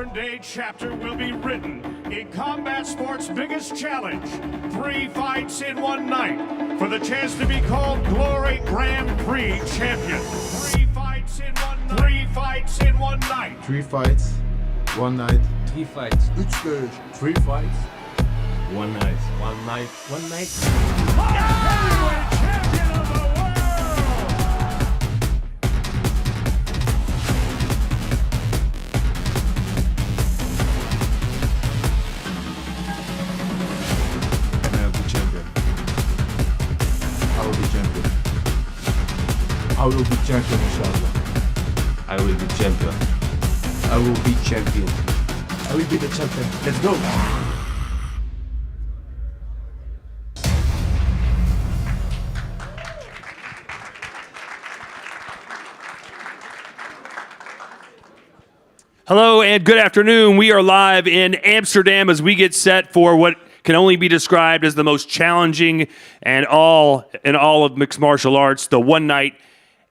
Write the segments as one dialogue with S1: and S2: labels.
S1: modern-day chapter will be written in combat sports' biggest challenge. 3 fights in one night for the chance to be called Glory Grand Prix champion. 3 fights in one night. 3 fights in one night.
S2: 3 fights, one night.
S3: 3 fights.
S2: 3 fights.
S3: One night.
S4: One night.
S3: One night.
S1: Heavyweight champion of the world!
S2: I will be champion, inshallah.
S4: I will be champion.
S3: I will be champion.
S4: I will be the champion. Let's go.
S5: Hello and good afternoon. We are live in Amsterdam as we get set for what can only be described as the most challenging and all of mixed martial arts, the one-night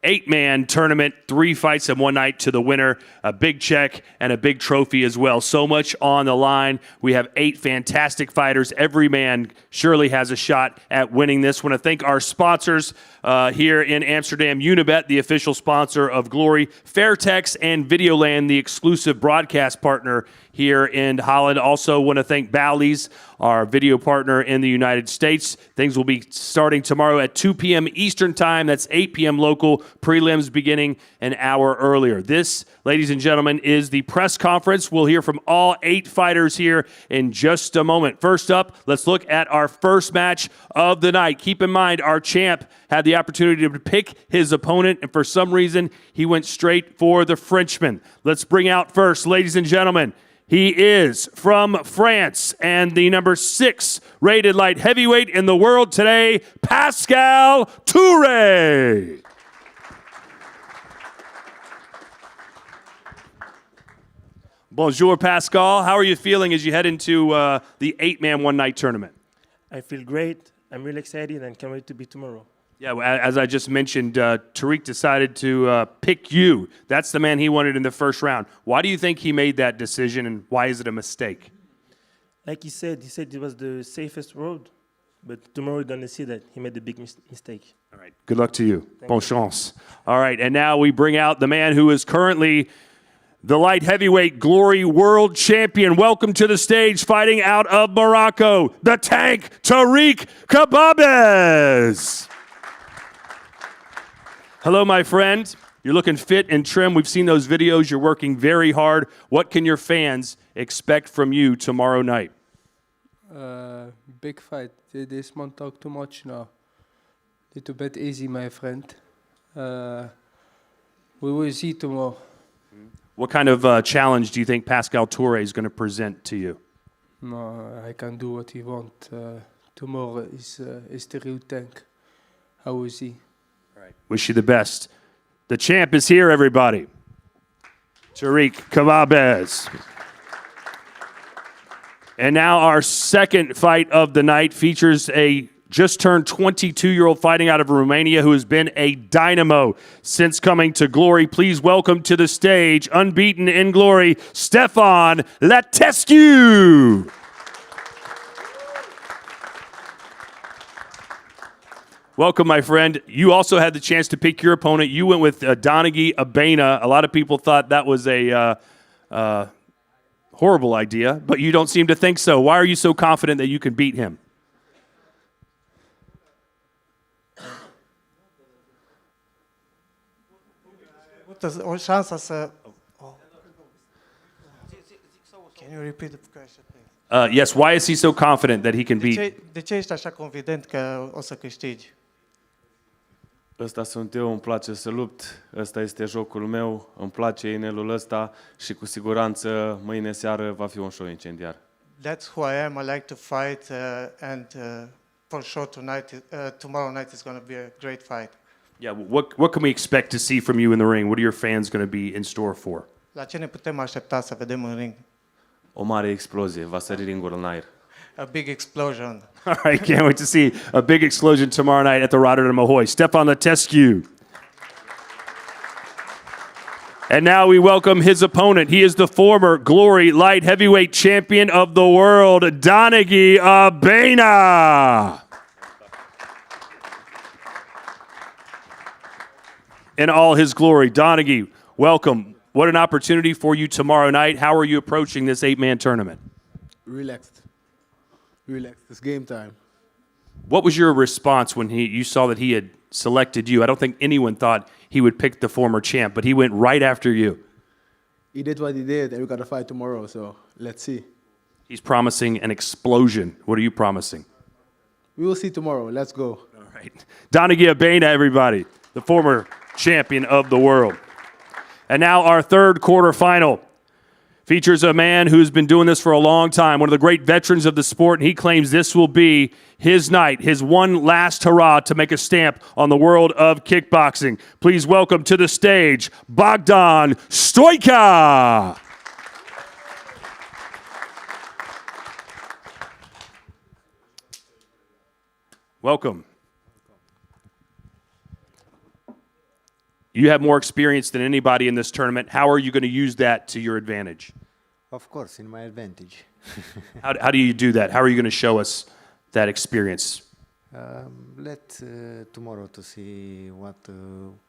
S5: 8-man tournament, 3 fights in one night to the winner, a big check and a big trophy as well. So much on the line. We have 8 fantastic fighters. Every man surely has a shot at winning this. I want to thank our sponsors here in Amsterdam, Unibet, the official sponsor of Glory, Fairtex, and Videoland, the exclusive broadcast partner here in Holland. Also want to thank Bally's, our video partner in the United States. Things will be starting tomorrow at 2 p.m. Eastern Time. That's 8 p.m. local. Prelims beginning an hour earlier. This, ladies and gentlemen, is the press conference. We'll hear from all 8 fighters here in just a moment. First up, let's look at our first match of the night. Keep in mind, our champ had the opportunity to pick his opponent, and for some reason, he went straight for the Frenchman. Let's bring out first, ladies and gentlemen, he is from France and the number 6 rated light heavyweight in the world today, Pascal Toure. Bonjour, Pascal. How are you feeling as you head into the 8-man one-night tournament?
S6: I feel great. I'm really excited and can't wait to be tomorrow.
S5: Yeah, as I just mentioned, Tariq decided to pick you. That's the man he wanted in the first round. Why do you think he made that decision, and why is it a mistake?
S6: Like he said it was the safest road, but tomorrow we're going to see that he made a big mistake.
S5: All right, good luck to you. Bon chance. All right, and now we bring out the man who is currently the light heavyweight Glory World Champion. Welcome to the stage, fighting out of Morocco, the tank, Tariq Kababz. Hello, my friend. You're looking fit and trim. We've seen those videos. You're working very hard. What can your fans expect from you tomorrow night?
S7: Big fight. This man talk too much now. Little bit easy, my friend. We will see tomorrow.
S5: What kind of challenge do you think Pascal Toure is going to present to you?
S7: No, I can do what he want. Tomorrow is the real tank. I will see.
S5: All right. Wish you the best. The champ is here, everybody. Tariq Kababz. And now our second fight of the night features a just turned 22-year-old fighting out of Romania who has been a dynamo since coming to Glory. Please welcome to the stage, unbeaten in Glory, Stefan Latescu. Welcome, my friend. You also had the chance to pick your opponent. You went with Donegi Abena. A lot of people thought that was a horrible idea, but you don't seem to think so. Why are you so confident that you can beat him?
S8: O șansă să... Can you repeat the question, please?
S5: Yes, why is he so confident that he can beat?
S8: De ce ești așa confident că o să câștigi?
S4: Ăsta sunt eu, îmi place să lupt, ăsta este jocul meu, îmi place inelul ăsta și cu siguranță mâine seară va fi un show incendiar.
S8: That's who I am. I like to fight and for sure tomorrow night is going to be a great fight.
S5: Yeah, what can we expect to see from you in the ring? What are your fans going to be in store for?
S8: La ce ne putem aștepta să vedem în ring?
S4: O mare explozie, va sări ringul în aer.
S8: A big explosion.
S5: All right, can't wait to see a big explosion tomorrow night at the Rotterdam Ahoy. Stefan Latescu. And now we welcome his opponent. He is the former Glory light heavyweight champion of the world, Donegi Abena. In all his glory. Donegi, welcome. What an opportunity for you tomorrow night. How are you approaching this 8-man tournament?
S9: Relaxed. It's game time.
S5: What was your response when you saw that he had selected you? I don't think anyone thought he would pick the former champ, but he went right after you.
S9: He did what he did, and we got to fight tomorrow, so let's see.
S5: He's promising an explosion. What are you promising?
S9: We will see tomorrow. Let's go.
S5: All right. Donegi Abena, everybody, the former champion of the world. And now our third quarterfinal features a man who's been doing this for a long time, one of the great veterans of the sport, and he claims this will be his night, his one last hurrah to make a stamp on the world of kickboxing. Please welcome to the stage, Bogdan Stoica. Welcome. You have more experience than anybody in this tournament. How are you going to use that to your advantage?
S10: Of course, in my advantage.
S5: How do you do that? How are you going to show us that experience?
S10: Tomorrow to see what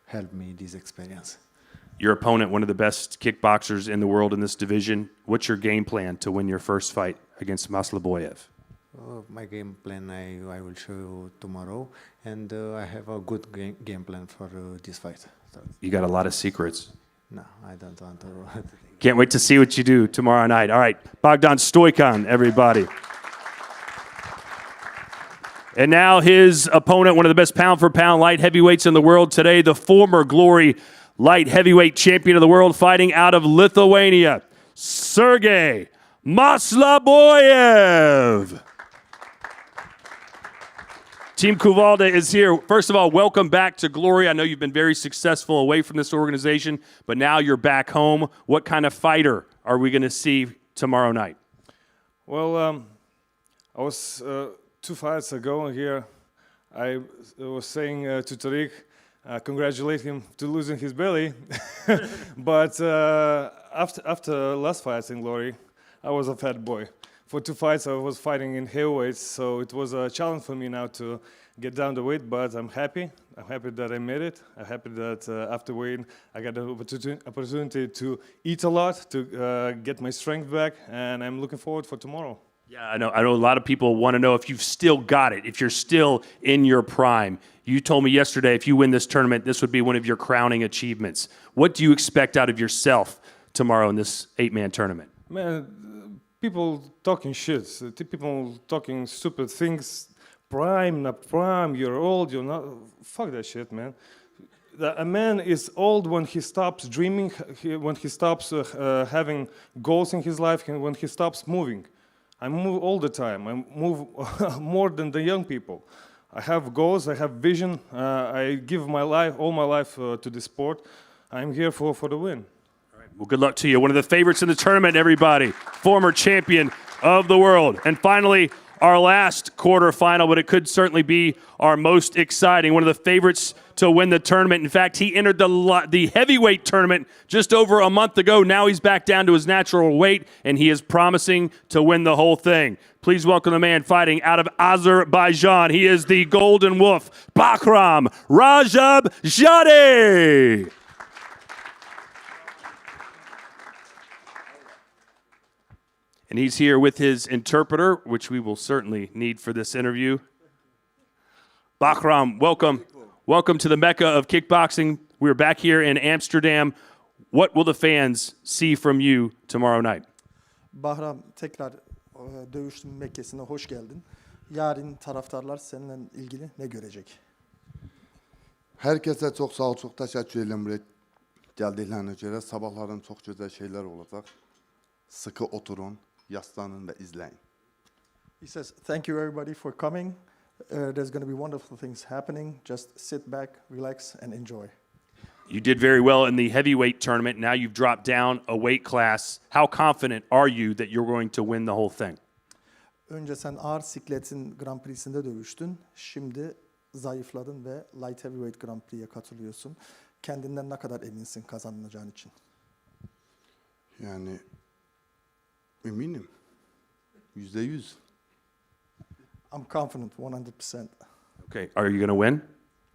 S10: helped me this experience.
S5: Your opponent, one of the best kickboxers in the world in this division. What's your game plan to win your first fight against Maslobojev?
S10: My game plan I will show you tomorrow, and I have a good game plan for this fight. So
S5: You got a lot of secrets.
S10: no, I don't want to.
S5: Can't wait to see what you do tomorrow night. All right, Bogdan Stoica, everybody. And now his opponent, one of the best pound-for-pound light heavyweights in the world today, the former Glory light heavyweight champion of the world, fighting out of Lithuania, Sergej Maslobojev. Team Kuvalda is here. First of all, welcome back to Glory. I know you've been very successful away from this organization, but now you're back home. What kind of fighter are we going to see tomorrow night?
S11: Well, I was 2 fights ago here. I was saying to Tariq, congratulate him to losing his belly. But after last fights in Glory, I was a fat boy. For 2 fights, I was fighting in heavyweights, so it was a challenge for me now to get down the weight, but I'm happy. I'm happy that I made it. I'm happy that after weighing, I got the opportunity to eat a lot, to get my strength back, and I'm looking forward for tomorrow.
S5: Yeah, I know a lot of people want to know if you've still got it, if you're still in your prime. You told me yesterday if you win this tournament, this would be one of your crowning achievements. What do you expect out of yourself tomorrow in this 8-man tournament?
S11: Man, people talking shit, people talking stupid things, prime, not prime, you're old, you're not, fuck that shit, man. A man is old when he stops dreaming, when he stops having goals in his life, and when he stops moving. I move all the time, I move more than the young people. I have goals, I have vision, I give my life, all my life to the sport. I'm here for the win.
S5: Well, good luck to you. One of the favorites in the tournament, everybody. Former champion of the world. And finally, our last quarterfinal, but it could certainly be our most exciting. One of the favorites to win the tournament. In fact, he entered the heavyweight tournament just over a month ago. Now he's back down to his natural weight, and he is promising to win the whole thing. Please welcome the man fighting out of Azerbaijan. He is the Golden Wolf, Bahram Rajabzadeh. And he's here with his interpreter, which we will certainly need for this interview. Bahram, welcome. Welcome to the Mecca of kickboxing. We're back here in Amsterdam. What will the fans see from you tomorrow night?
S12: Bahram, tekrar dövüşün Mekke'sine hoş geldin. Yarın taraftarlar seninle ilgili ne görecek?
S13: Herkese çok sağ ol, çok teşekkür ederim buraya geldiklerine göre. Sabahların çok güzel şeyler olacak. Sıkı oturun, yaslanın ve izleyin.
S12: He says, thank you everybody for coming. There's going to be wonderful things happening. Just sit back, relax, and enjoy.
S5: You did very well in the heavyweight tournament. Now you've dropped down a weight class. How confident are you that you're going to win the whole thing?
S12: Önce sen ağır sikletin Grand Prix'sinde dövüştün. Şimdi zayıfladın ve Light Heavyweight Grand Prix'ye katılıyorsun. Kendinden ne kadar eminsin kazanacağın için?
S13: Yani eminim. %100.
S12: I'm confident 100%.
S5: Okay, are you going to win?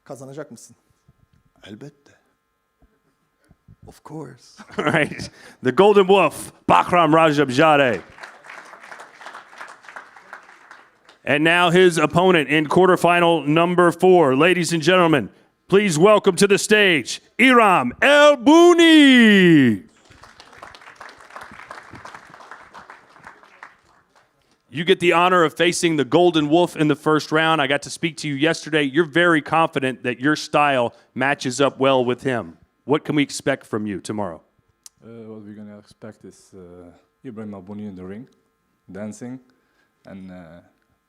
S12: Kazanacak mısın?
S13: Elbette.
S12: Of course.
S5: All right, the Golden Wolf, Bahram Rajabzadeh. And now his opponent in quarterfinal number 4. Ladies and gentlemen, please welcome to the stage, Ibrahim Bouni. You get the honor of facing the Golden Wolf in the first round. I got to speak to you yesterday. You're very confident that your style matches up well with him. What can we expect from you tomorrow?
S14: What we're going to expect is Ibrahim Bouni in the ring, dancing, and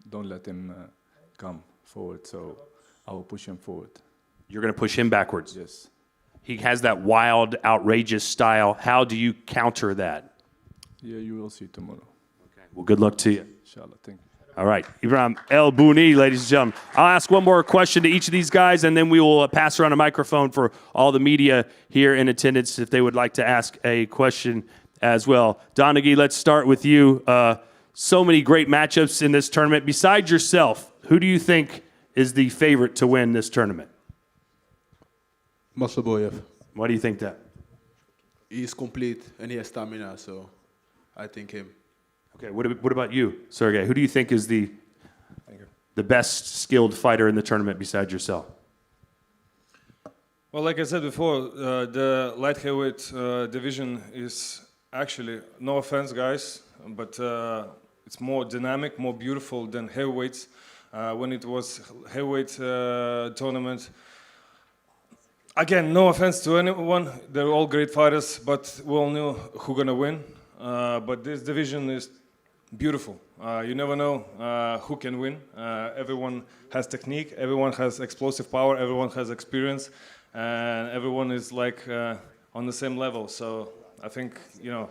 S14: don't let him come forward, so I will push him forward.
S5: You're going to push him backwards?
S14: Yes.
S5: He has that wild, outrageous style. How do you counter that?
S14: Yeah, you will see tomorrow.
S5: Okay. Well, good luck to you.
S14: Inshallah, thank you.
S5: All right, Ibrahim Bouni, ladies and gentlemen. I'll ask one more question to each of these guys, and then we will pass around a microphone for all the media here in attendance if they would like to ask a question as well. Donegi, let's start with you. So many great matchups in this tournament. Besides yourself, who do you think is the favorite to win this tournament?
S9: Maslobojev.
S5: Why do you think that?
S9: He's complete and he has stamina, so I think him.
S5: Okay, what about you, Sergej? Who do you think is the best skilled fighter in the tournament besides yourself?
S11: Well, like I said before, the light heavyweight division is actually, no offense, guys, but it's more dynamic, more beautiful than heavyweights. When it was heavyweight tournament, again, no offense to anyone, they're all great fighters, but we all knew who's gonna win. But this division is beautiful. You never know who can win. Everyone has technique, everyone has explosive power, everyone has experience, and everyone is like on the same level. So I think, you know,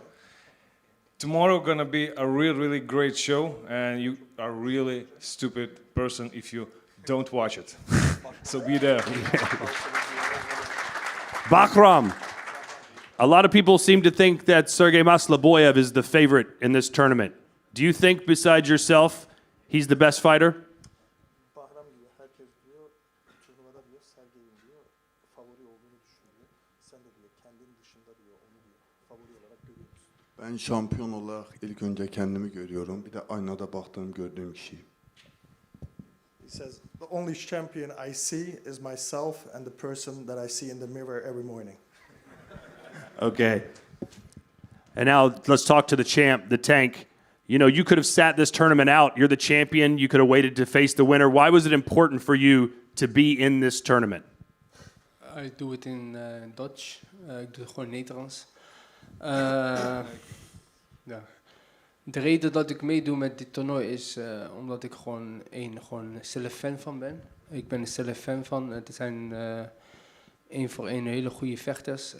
S11: tomorrow gonna be a really great show, and you are a really stupid person if you don't watch it. So be there.
S5: Bahram. A lot of people seem to think that Sergej Maslobojev is the favorite in this tournament. Do you think, besides yourself, he's the best fighter?
S13: Ben şampiyon olarak ilk önce kendimi görüyorum. Bir de aynada baktığım gördüğüm kişiyi.
S12: He says, the only champion I see is myself and the person that I see in the mirror every morning.
S5: Okay. And now let's talk to the champ, the tank. You know, you could have sat this tournament out. You're the champion. You could have waited to face the winner. Why was it important for you to be in this tournament?
S7: I do it in Dutch. Ik doe het gewoon Nederlands. Ja. De reden dat ik meedoe met dit toernooi is omdat ik gewoon zelf fan van ben. Ik ben er zelf fan van. Het zijn één voor één hele goede vechters.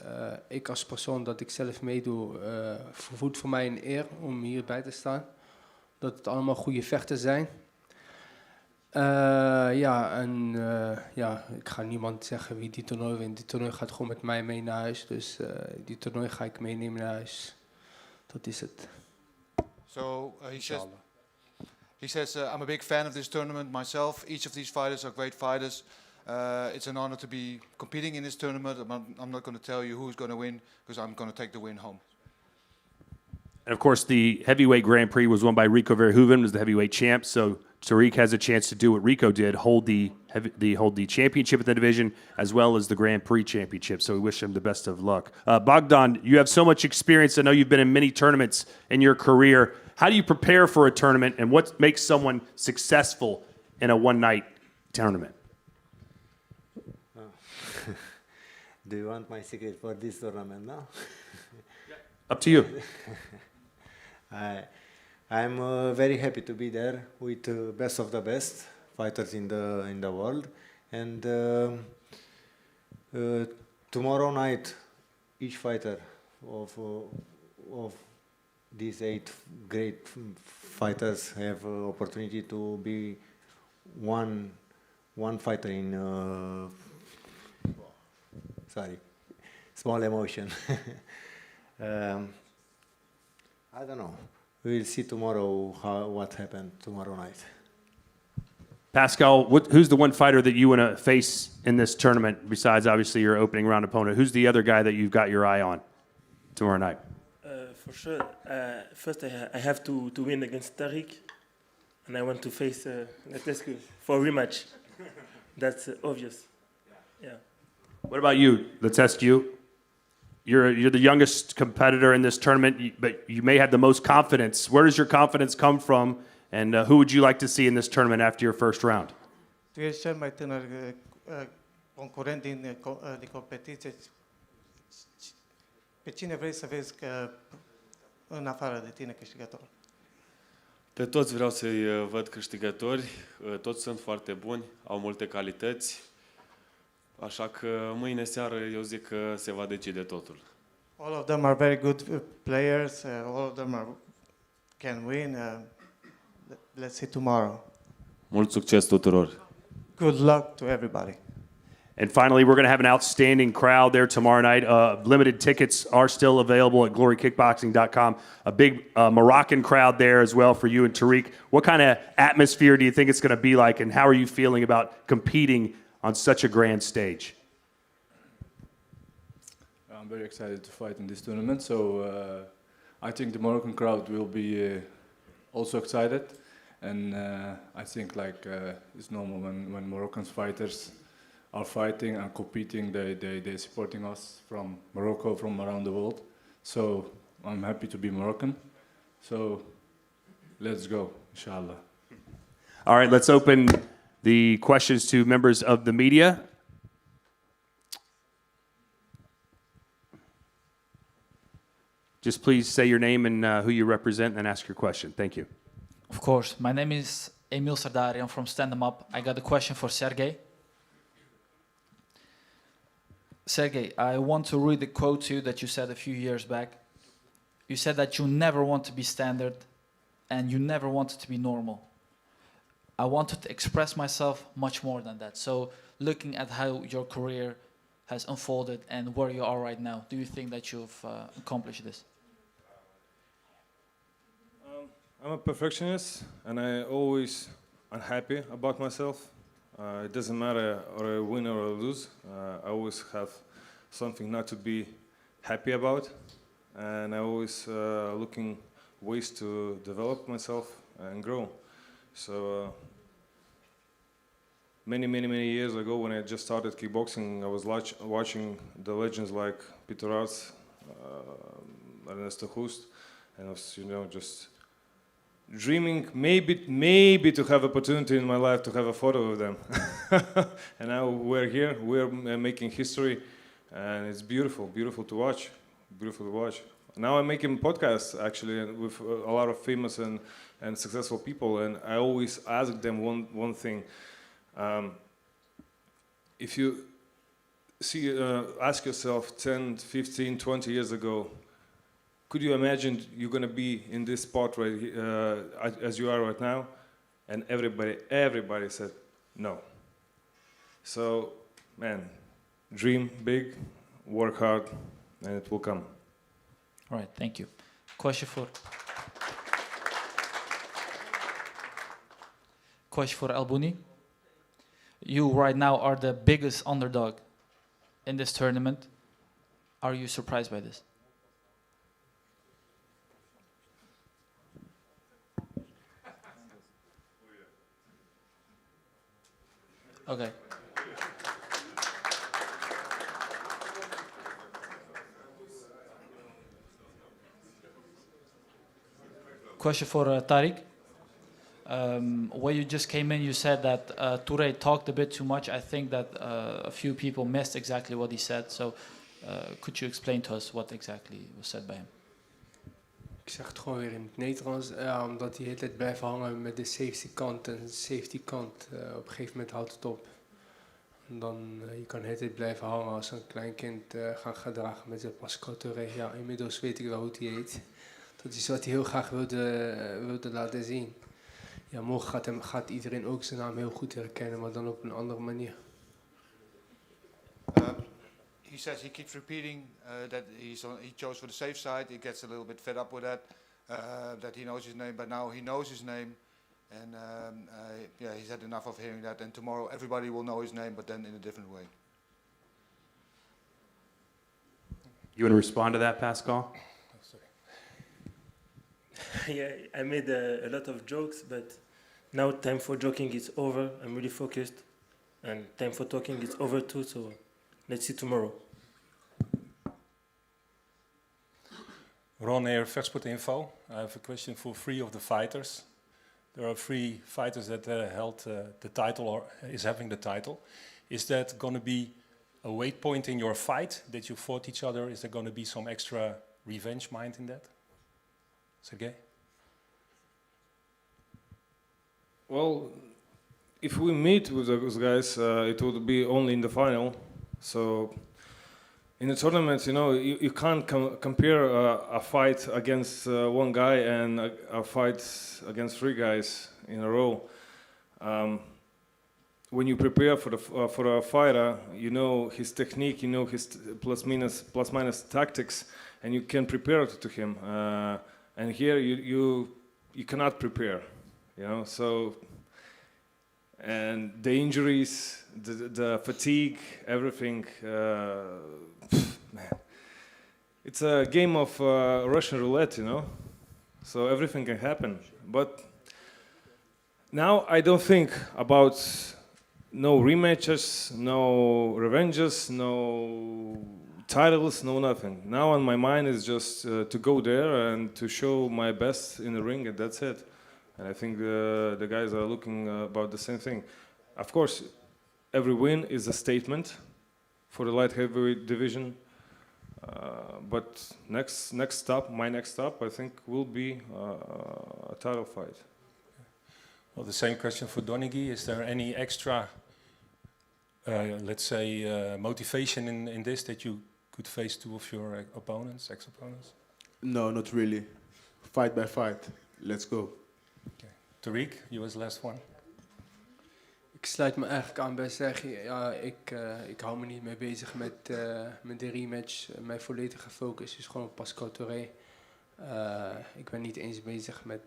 S7: Ik als persoon dat ik zelf meedoe, voelt voor mij een eer om hierbij te staan. Dat het allemaal goede vechters zijn. Ik ga niemand zeggen wie die toernooi wint. Die toernooi gaat gewoon met mij mee naar huis. Dus die toernooi ga ik meenemen naar huis. Dat is het.
S15: So he says, I'm a big fan of this tournament myself. Each of these fighters are great fighters. It's an honor to be competing in this tournament. I'm not going to tell you who's going to win because I'm going to take the win home.
S5: And of course, the heavyweight Grand Prix was won by Rico Verhoeven, was the heavyweight champ. So Tariq has a chance to do what Rico did, hold the championship in the division as well as the Grand Prix championship. So we wish him the best of luck. Bogdan, you have so much experience. I know you've been in many tournaments in your career. How do you prepare for a tournament, and what makes someone successful in a one-night tournament?
S10: Do you want my secret for this tournament now?
S5: Up to you.
S10: I'm very happy to be there with the best of the best fighters in the world, and tomorrow night, each fighter of these 8 great fighters have opportunity to be one fighter in. Sorry, small emotion. I don't know. We'll see tomorrow what happened tomorrow night.
S5: Pascal, who's the one fighter that you want to face in this tournament besides obviously your opening round opponent? Who's the other guy that you've got your eye on tomorrow night?
S6: For sure. First, I have to win against Tariq, and I want to face Latescu for a rematch. That's obvious. Yeah.
S5: What about you, Latescu? You're the youngest competitor in this tournament, but you may have the most confidence. Where does your confidence come from, and who would you like to see in this tournament after your first round?
S8: Tu ești cel mai tânăr concurent din competiție. Pe cine vrei să vezi că în afară de tine câștigător?
S4: Pe toți vreau să-i văd câștigători, toți sunt foarte buni, au multe calități, așa că mâine seară eu zic că se va decide totul.
S8: All of them are very good players, all of them can win. Let's see tomorrow.
S4: Mult succes tuturor!
S8: Good luck to everybody.
S5: And finally, we're going to have an outstanding crowd there tomorrow night. Limited tickets are still available at glorykickboxing.com. A big Moroccan crowd there as well for you and Tariq. What kind of atmosphere do you think it's going to be like, and how are you feeling about competing on such a grand stage?
S14: I'm very excited to fight in this tournament. So I think the Moroccan crowd will be also excited. And I think it's normal when Moroccan fighters are fighting and competing, they're supporting us from Morocco, from around the world. So I'm happy to be Moroccan. So let's go, inshallah.
S5: All right, let's open the questions to members of the media. Just please say your name and who you represent and ask your question. Thank you.
S16: Of course. My name is Emil Sardari. I'm from Stand 'Em Up. I got a question for Sergej. Sergej, I want to read the quote to you that you said a few years back. You said that you never want to be standard and you never wanted to be normal. I wanted to express myself much more than that. So looking at how your career has unfolded and where you are right now, do you think that you've accomplished this?
S11: I'm a perfectionist, and I always unhappy about myself. It doesn't matter or I win or I lose. I always have something not to be happy about, and I always looking ways to develop myself and grow. So many years ago, when I just started kickboxing, I was watching the legends like Peter Arts, Ernesto Hust, and I was just dreaming maybe to have opportunity in my life to have a photo of them. And now we're here, we're making history, and it's beautiful to watch, Now I'm making podcasts actually with a lot of famous and successful people, and I always ask them one thing. If you ask yourself 10, 15, 20 years ago, could you imagine you're going to be in this spot right as you are right now? And everybody said no. So, man, dream big, work hard, and it will come.
S16: All right, thank you. Question for Bouni. You right now are the biggest underdog in this tournament. Are you surprised by this? Okay. Question for Tariq. When you just came in, you said that Toure talked a bit too much. I think that a few people missed exactly what he said. So could you explain to us what exactly was said by him?
S7: Ik zeg het gewoon weer in het Nederlands, omdat hij de hele tijd blijft hangen met de safety kant. En de safety kant, op een gegeven moment houdt het op. En dan, je kan de hele tijd blijven hangen als een klein kind gaan gedragen met de Pascal Toure. Ja, inmiddels weet ik wel hoe hij heet. Dat is wat hij heel graag wilde laten zien. Ja, morgen gaat iedereen ook zijn naam heel goed herkennen, maar dan op een andere manier.
S15: He says he keeps repeating that he chose for the safe side. He gets a little bit fed up with that. that he knows his name, but now he knows his name. And yeah, he's had enough of hearing that. And tomorrow everybody will know his name, but then in a different way.
S5: You want to respond to that, Pascal?
S6: Yeah, I made a lot of jokes, but now time for joking is over. I'm really focused. And time for talking is over too, so let's see tomorrow.
S17: Ron here, Vechtsportinfo. I have a question for 3 of the fighters. There are 3 fighters that held the title or is having the title. Is that going to be a weight point in your fight that you fought each other? Is there going to be some extra revenge mind in that? Sergej?
S11: Well, if we meet with those guys, it would be only in the final. So in the tournament, you know, you can't compare a fight against one guy and a fight against 3 guys in a row. When you prepare for a fighter, you know his technique, you know his plus minus tactics, and you can prepare to him. And here you cannot prepare, you know. So and the injuries, the fatigue, everything. Man, it's a game of Russian roulette, you know. So everything can happen. But now I don't think about no rematches, no revenges, no titles, no nothing. Now on my mind is just to go there and to show my best in the ring, and that's it. And I think the guys are looking about the same thing. Of course, every win is a statement for the light heavyweight division. But next stop, my next stop, I think will be a title fight.
S17: Well, the same question for Donegi. Is there any extra, let's say, motivation in this that you could face 2 of your opponents, ex-opponents?
S9: No, not really. Fight by fight. Let's go.
S17: Okay. Tariq, you was the last one.
S7: Ik sluit me eigenlijk aan bij Sergej. Ja, ik hou me niet mee bezig met de rematch. Mijn volledige focus is gewoon op Pascal Toure. Ik ben niet eens bezig met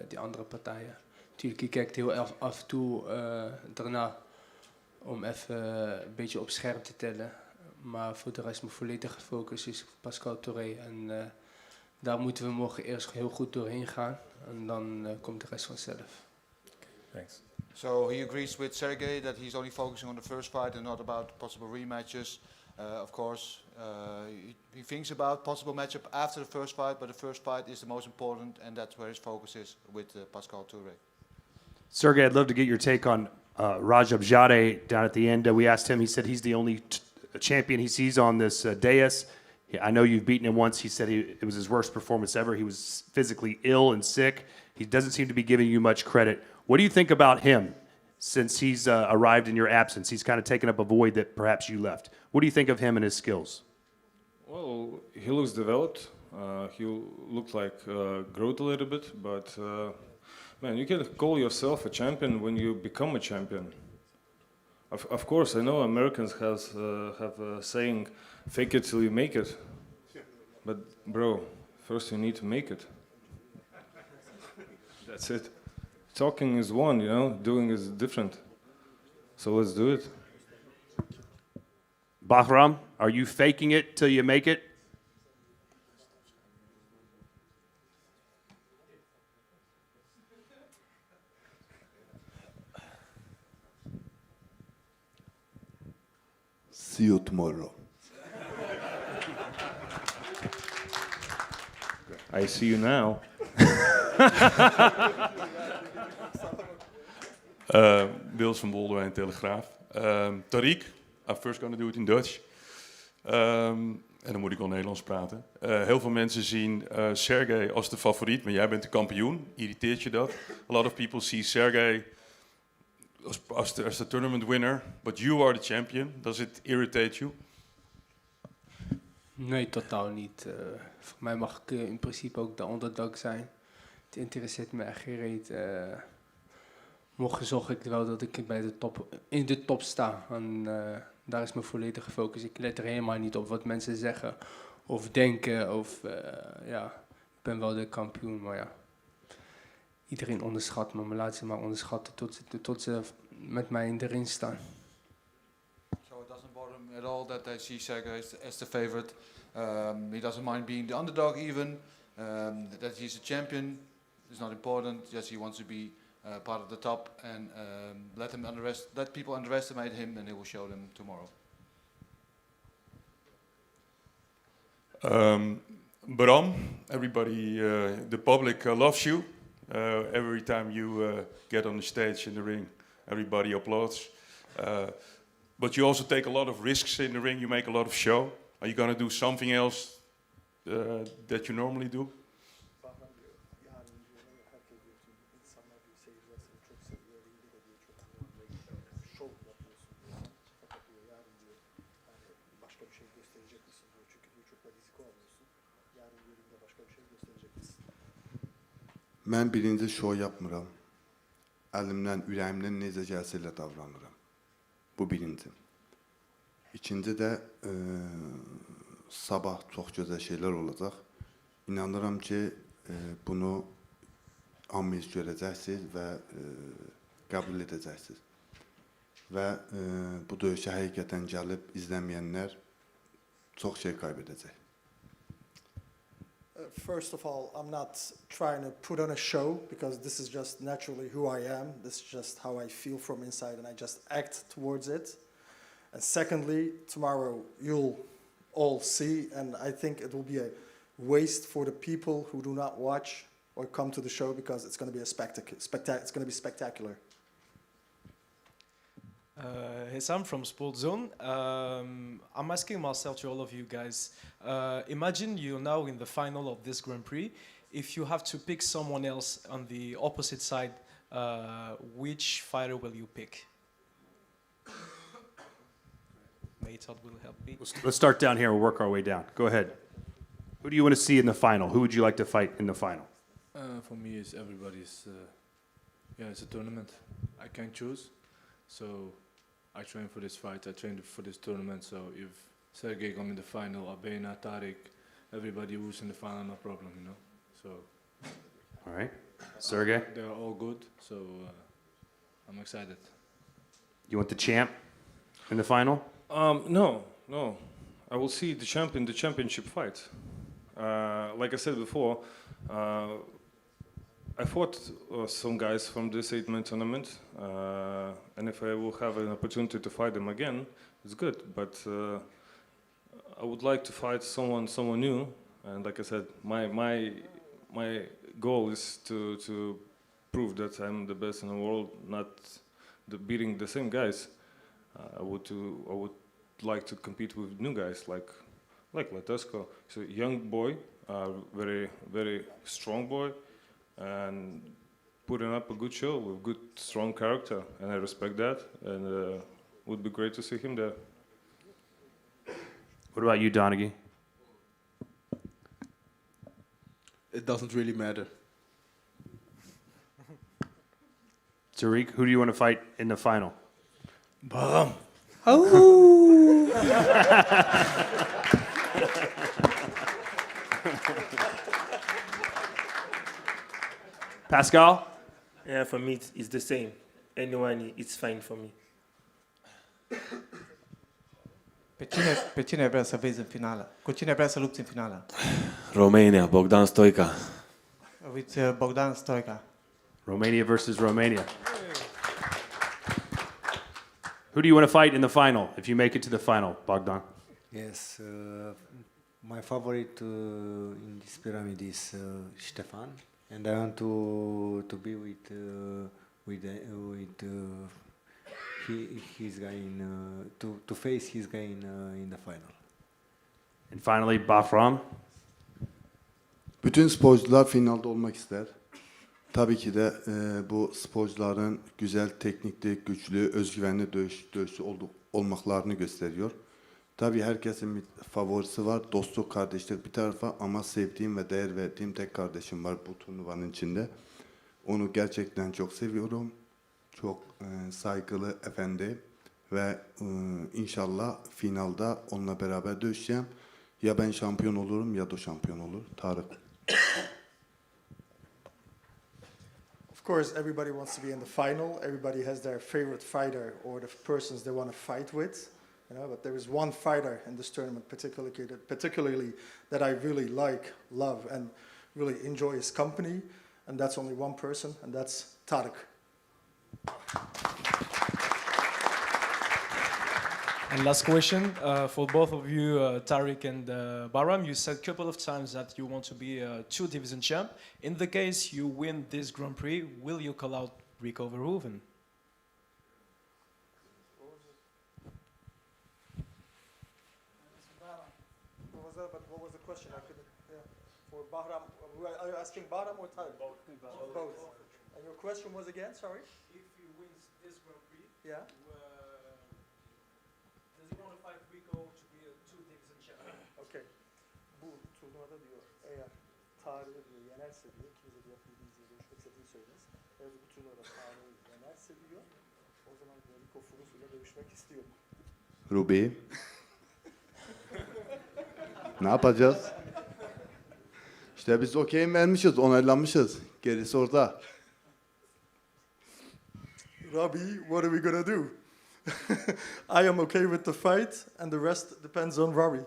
S7: die andere partijen. Natuurlijk, ik kijk heel af en toe daarna om even een beetje op scherp te tellen. Maar voor de rest mijn volledige focus is Pascal Toure. En daar moeten we morgen eerst heel goed doorheen gaan. En dan komt de rest vanzelf.
S17: Thanks.
S15: So he agrees with Sergej that he's only focusing on the first fight and not about possible rematches. Of course, he thinks about possible matchup after the first fight, but the first fight is the most important, and that's where his focus is with Pascal Toure.
S5: Sergej, I'd love to get your take on Rajabzadeh down at the end. We asked him, he said he's the only champion he sees on this dais. I know you've beaten him once. He said it was his worst performance ever. He was physically ill and sick. He doesn't seem to be giving you much credit. What do you think about him since he's arrived in your absence? He's kind of taken up a void that perhaps you left. What do you think of him and his skills?
S11: Well, he looks developed. He looks like growth a little bit, but man, you can call yourself a champion when you become a champion. Of course, I know Americans have a saying, fake it till you make it. But bro, first you need to make it. That's it. Talking is one, you know, doing is different. So let's do it.
S5: Bahram, are you faking it till you make it?
S13: See you tomorrow.
S11: I see you now.
S18: Wils van Boldewijn, Telegraaf. Tariq, I'm first going to do it in Dutch. En dan moet ik wel Nederlands praten. Heel veel mensen zien Sergej als de favoriet, maar jij bent de kampioen. Irriteert je dat? A lot of people see Sergej as the tournament winner, but you are the champion. Does it irritate you?
S7: Nee, totaal niet. Voor mij mag ik in principe ook de underdog zijn. Het interesseert me echt geen reet. Morgen zorg ik wel dat ik in de top sta. En daar is mijn volledige focus. Ik let er helemaal niet op wat mensen zeggen of denken. Of, ja. ben wel de kampioen, maar ja. Iedereen onderschat me, maar laat ze maar onderschatten tot ze met mij in de ring staan.
S15: So it doesn't bother him at all that they see Sergej as the favorite. He doesn't mind being the underdog even. That he's a champion is not important. Yes, he wants to be part of the top, and let people underestimate him, and he will show them tomorrow.
S18: Bahram, everybody, the public loves you. Every time you get on the stage in the ring, everybody applauds. But you also take a lot of risks in the ring. You make a lot of show. Are you going to do something else that you normally do?
S13: Mən birinci şov yapmıram. Əlimdən, ürəyimdən necə gəlsə elə davranıram. Bu birinci. İkinci də sabah çox gözəl şeylər olacaq. İnanıram ki, bunu hamınız görəcəksiniz və qəbul edəcəksiniz. Və bu döyüşə həqiqətən gəlib izləməyənlər çox şey kaybedəcək.
S12: First of all, I'm not trying to put on a show because this is just naturally who I am. This is just how I feel from inside and I just act towards it. And secondly, tomorrow you'll all see, and I think it will be a waste for the people who do not watch or come to the show because it's going to be a spectacle. It's going to be spectacular.
S19: Hesam from Sport Zone. I'm asking myself to all of you guys, imagine you're now in the final of this Grand Prix. If you have to pick someone else on the opposite side, which fighter will you pick? Todd will help me.
S5: Let's start down here and work our way down. Go ahead. Who do you want to see in the final? Who would you like to fight in the final?
S14: For me, it's everybody's. It's a tournament. I can't choose, so I train for this fight. I trained for this tournament. So if Sergej come in the final, Abena, Tariq, everybody who's in the final, no problem, you know. So.
S5: All right, Sergej.
S14: They're all good, so I'm excited.
S5: You want the champ in the final?
S11: No. I will see the champion, the championship fight. Like I said before, I fought some guys from this 8-man tournament, and if I will have an opportunity to fight them again, it's good. But I would like to fight someone new. And like I said, my goal is to prove that I'm the best in the world, not beating the same guys. I would like to compete with new guys like Latescu. He's a young boy, very very strong boy, and putting up a good show with good strong character, and I respect that. And would be great to see him there.
S5: What about you, Donegi?
S9: It doesn't really matter.
S5: Tariq, who do you want to fight in the final?
S6: Bahram.
S5: Oh! Pascal?
S6: Yeah, for me it's the same. Anyone, it's fine for me.
S8: Pe cine vrea să vezi în finală? Cu cine vrea să lupți în finală?
S3: Romania, Bogdan Stoica.
S8: With Bogdan Stoica.
S5: Romania versus Romania. Who do you want to fight in the final, if you make it to the final, Bogdan?
S10: Yes, my favorite in this pyramid is Stefan, and I want to be with his guy to face his guy in the final.
S5: And finally, Bahram.
S13: Bütün sporcular finalde olmak ister. Tabii ki de bu sporcuların güzel, teknikli, güçlü, özgüvenli dövüşçü olmaklarını gösteriyor. Tabii herkesin bir favorisi var, dostluk, kardeşlik bir tarafa, ama sevdiğim ve değer verdiğim tek kardeşim var bu turnuvanın içinde. Onu gerçekten çok seviyorum, çok saygılı efendi ve inşallah finalda onunla beraber dövüşeceğim. Ya ben şampiyon olurum ya da şampiyon olur. Tarık.
S12: Of course, everybody wants to be in the final. Everybody has their favorite fighter or the persons they want to fight with. You know, but there is one fighter in this tournament particularly that I really like, love, and really enjoy his company. And that's only one person, and that's Tarık.
S19: And last question for both of you, Tariq and Bahram. You said a couple of times that you want to be a 2-division champ. In the case you win this Grand Prix, will you call out Rico Verhoeven?
S12: What was the question? I couldn't. Yeah. For Bahram, are you asking Bahram or Tariq? Both. Both. And your question was again? Sorry.
S19: If you win this Grand Prix,
S12: yeah.
S19: Does he want to fight Rico to be a 2-division champion?
S12: Okay. Bu turnuvada diyor eğer Tarık'ı diyor yenerse diyor ikimiz de diyor bildiğiniz görüşmek istediğini söyleriz. Eğer bu turnuvada Tarık'ı yenerse diyor o zaman diyor Rico Furus'uyla dövüşmek istiyor.
S13: Ruby. Ne yapacağız? İşte biz okey vermişiz, onaylanmışız. Gerisi orada.
S12: Robbie, what are we gonna do? I am okay with the fight, and the rest depends on Robbie.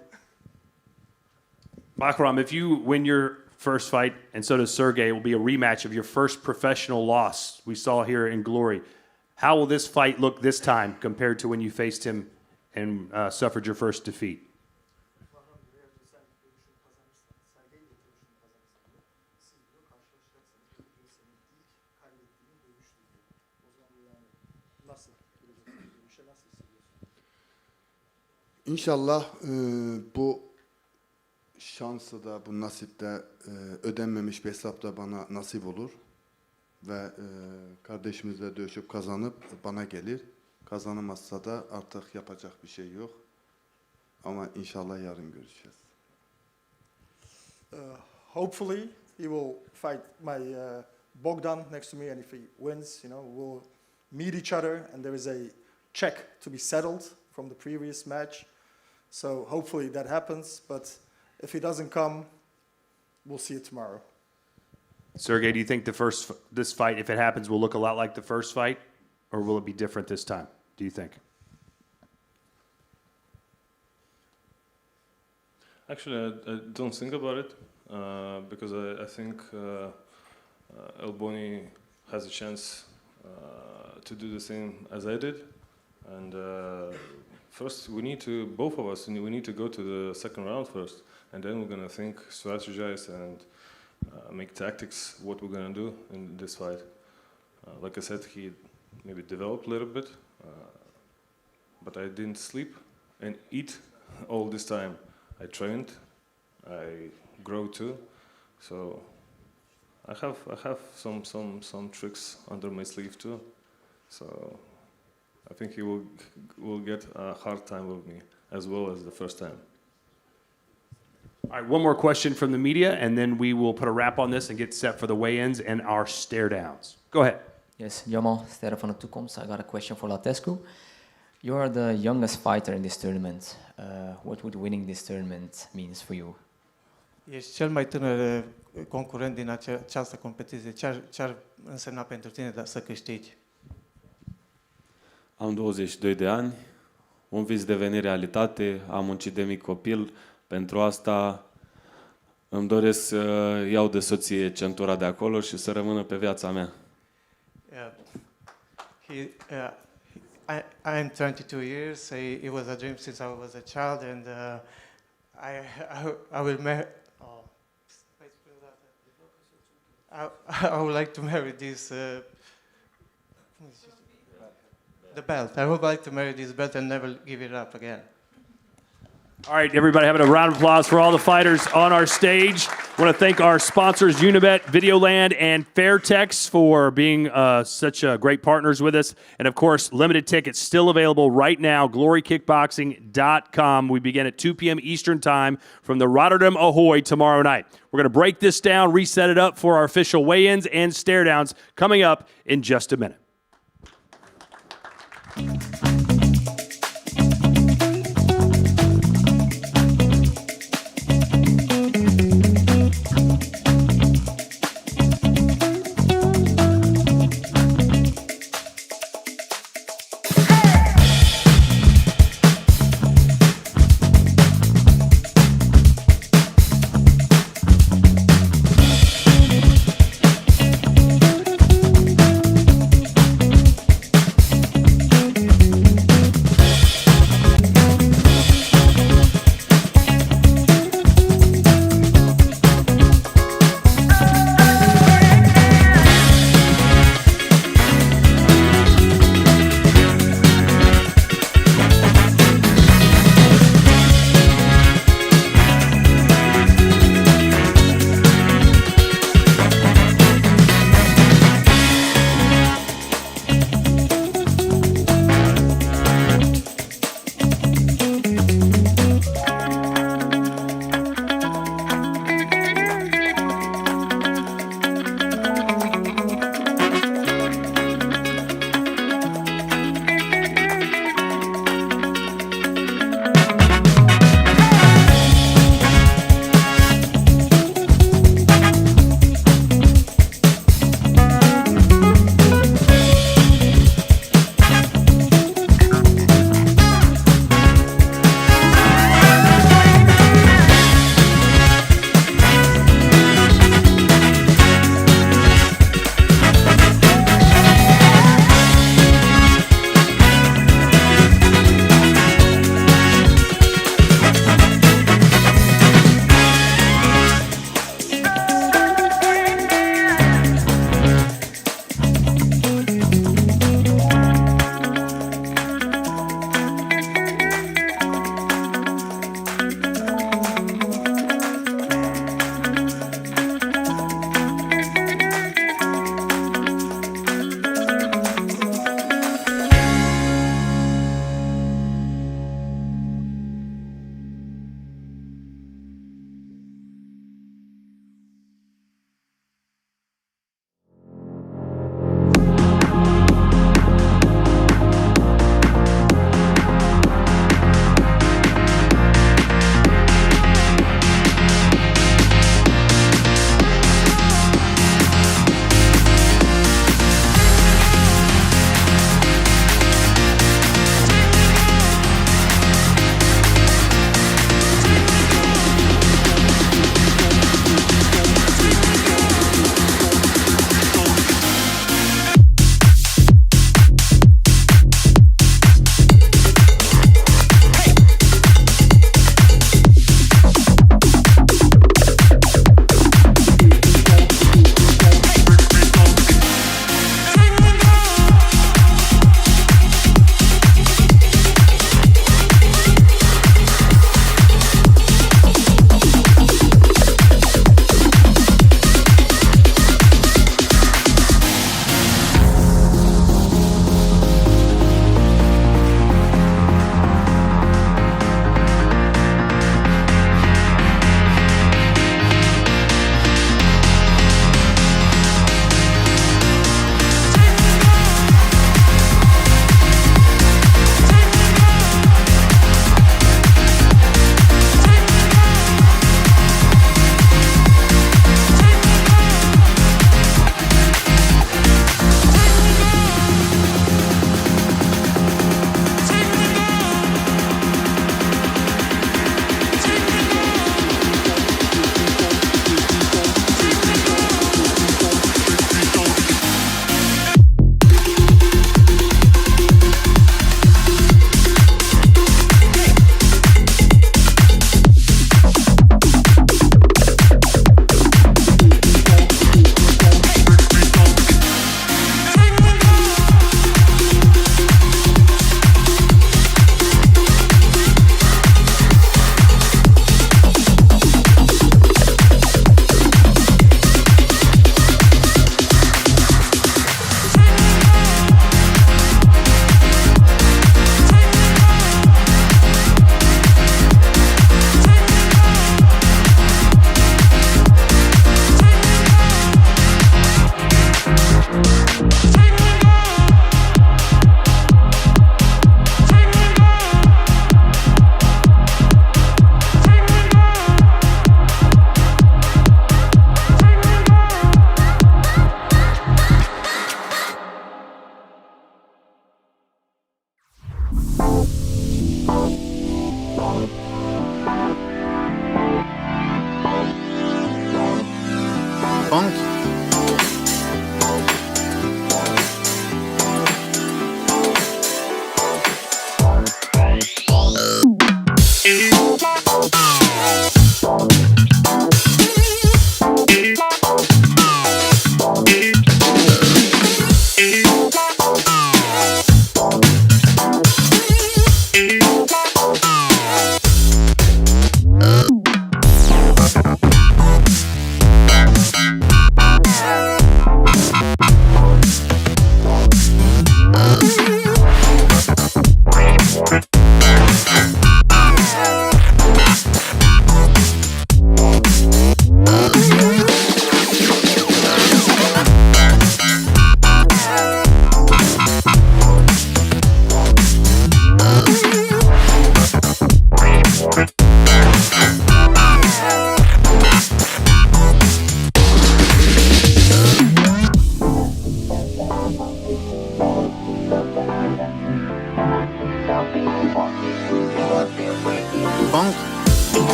S5: Bahram, if you win your first fight, and so does Sergej, it will be a rematch of your first professional loss we saw here in Glory. How will this fight look this time compared to when you faced him and suffered your first defeat?
S13: İnşallah bu şansı da bu nasip de ödenmemiş bir hesap da bana nasip olur ve kardeşimizle dövüşüp kazanıp bana gelir. Kazanamazsa da artık yapacak bir şey yok. Ama inşallah yarın görüşeceğiz.
S12: Hopefully he will fight my Bogdan next to me, and if he wins, you know, we'll meet each other, and there is a check to be settled from the previous match. So hopefully that happens, but if he doesn't come, we'll see it tomorrow.
S5: Sergej, do you think this fight, if it happens, will look a lot like the first fight, or will it be different this time? Do you think?
S14: Actually, I don't think about it because I think Bouni has a chance to do the same as I did, and first we need to, both of us, we need to go to the second round first, and then we're gonna think, strategize, and make tactics what we're gonna do in this fight. Like I said, he maybe developed a little bit, but I didn't sleep and eat all this time. I trained, I grow too, so I have some tricks under my sleeve too. So I think he will get a hard time with me as well as the first time.
S5: All right, one more question from the media, and then we will put a wrap on this and get set for the weigh-ins and our stare-downs. Go ahead.
S20: Yes, Jamal, Stefan van de Toekomst. I got a question for Latescu. You are the youngest fighter in this tournament. What would winning this tournament means for you?
S8: Ești cel mai tânăr concurent din această competiție. Ce ar însemna pentru tine să câștigi?
S3: Am 22 de ani, un vis deveni realitate, am muncit de mic copil, pentru asta îmi doresc să iau de soție centura de acolo și să rămână pe viața mea.
S8: I am 22 years. It was a dream since I was a child, and I will marry. I would like to marry this. The belt. I would like to marry this belt and never give it up again.
S5: All right, everybody, having a round of applause for all the fighters on our stage. I want to thank our sponsors, Unibet, Videoland, and Fairtex for being such great partners with us. And, of course, limited tickets still available right now, glorykickboxing.com. We begin at 2 p.m. Eastern Time from the Rotterdam Ahoy tomorrow night. We're going to break this down, reset it up for our official weigh-ins and stare-downs coming up in just a minute.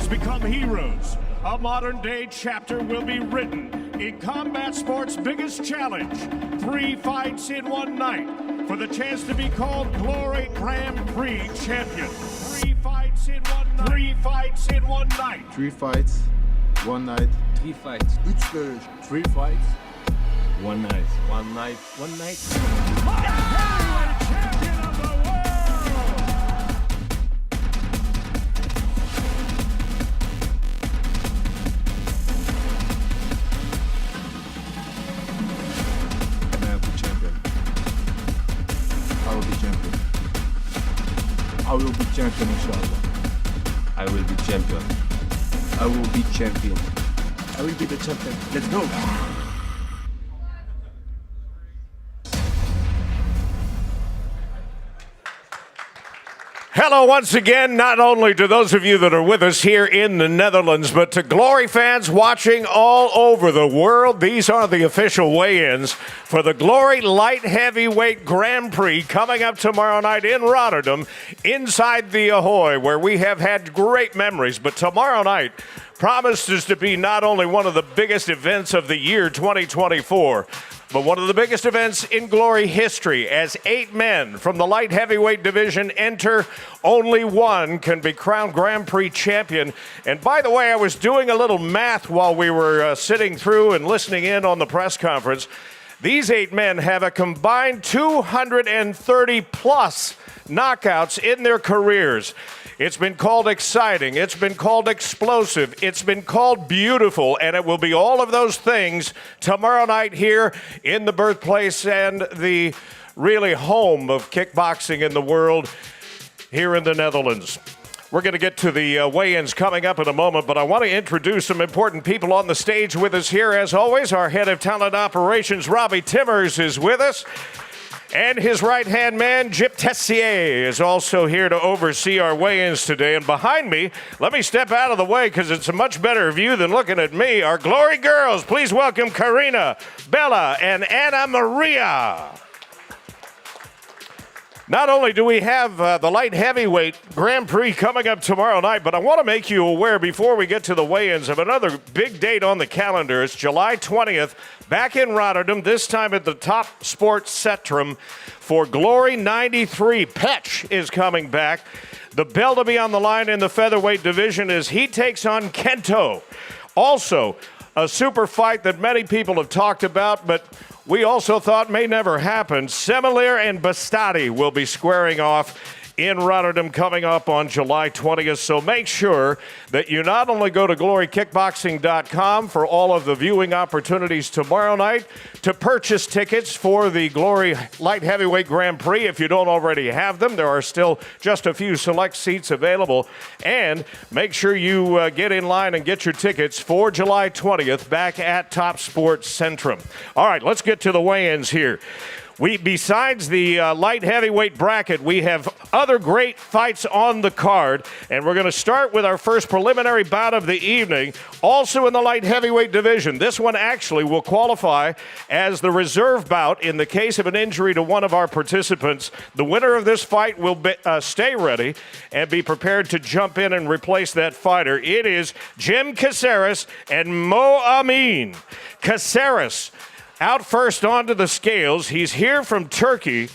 S1: become heroes. A modern-day chapter will be written in combat sports' biggest challenge. 3 fights in one night for the chance to be called Glory Grand Prix champion. 3 fights in one night. 3 fights in one night.
S2: 3 fights, 1 night.
S21: 3 fights.
S2: 3 dövüş. 3 fights, 1 night. 1 night. 1 night. I will be champion, inshallah.
S21: I will be champion. I will be champion.
S6: I will be the champion. Let's go.
S1: Hello once again, not only to those of you that are with us here in the Netherlands, but to Glory fans watching all over the world. These are the official weigh-ins for the Glory Light Heavyweight Grand Prix coming up tomorrow night in Rotterdam, inside the Ahoy, where we have had great memories. But tomorrow night promises to be not only one of the biggest events of the year 2024, but one of the biggest events in Glory history, as 8 men from the light heavyweight division enter. Only one can be crowned Grand Prix champion. And by the way, I was doing a little math while we were sitting through and listening in on the press conference. These 8 men have a combined 230 plus knockouts in their careers. It's been called exciting, it's been called explosive, it's been called beautiful, and it will be all of those things tomorrow night here in the birthplace and the really home of kickboxing in the world here in the Netherlands. We're going to get to the weigh-ins coming up in a moment, but I want to introduce some important people on the stage with us here. As always, our head of talent operations, Robbie Timmers, is with us. And his right-hand man, Jip Tessier, is also here to oversee our weigh-ins today. And behind me, let me step out of the way because it's a much better view than looking at me. Our Glory girls, please welcome Karina, Bella, and Anna Maria. Not only do we have the light heavyweight Grand Prix coming up tomorrow night, but I want to make you aware before we get to the weigh-ins of another big date on the calendar. It's July 20th, back in Rotterdam, this time at the Top Sports Centrum for Glory 93. Petch is coming back. The bell to be on the line in the featherweight division as he takes on Kento. Also, a super fight that many people have talked about, but we also thought may never happen. Semilir and Bastati will be squaring off in Rotterdam coming up on July 20th. So make sure that you not only go to glorykickboxing.com for all of the viewing opportunities tomorrow night, to purchase tickets for the Glory Light Heavyweight Grand Prix if you don't already have them. There are still just a few select seats available. And make sure you get in line and get your tickets for July 20th back at Top Sports Centrum. All right, let's get to the weigh-ins here. Besides the light heavyweight bracket, we have other great fights on the card, and we're going to start with our first preliminary bout of the evening, also in the light heavyweight division. This one actually will qualify as the reserve bout in the case of an injury to one of our participants. The winner of this fight will stay ready and be prepared to jump in and replace that fighter. It is Cem Caceres and Mo Amine. Caceres out first onto the scales. He's here from Turkey.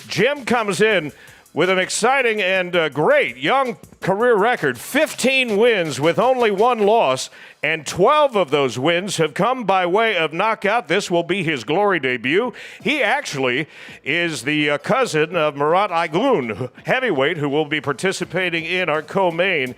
S1: Jim comes in with an exciting and great young career record. 15 wins with only 1 loss, and 12 of those wins have come by way of knockout. This will be his Glory debut. He actually is the cousin of Murat Aygun, heavyweight, who will be participating in our co-main.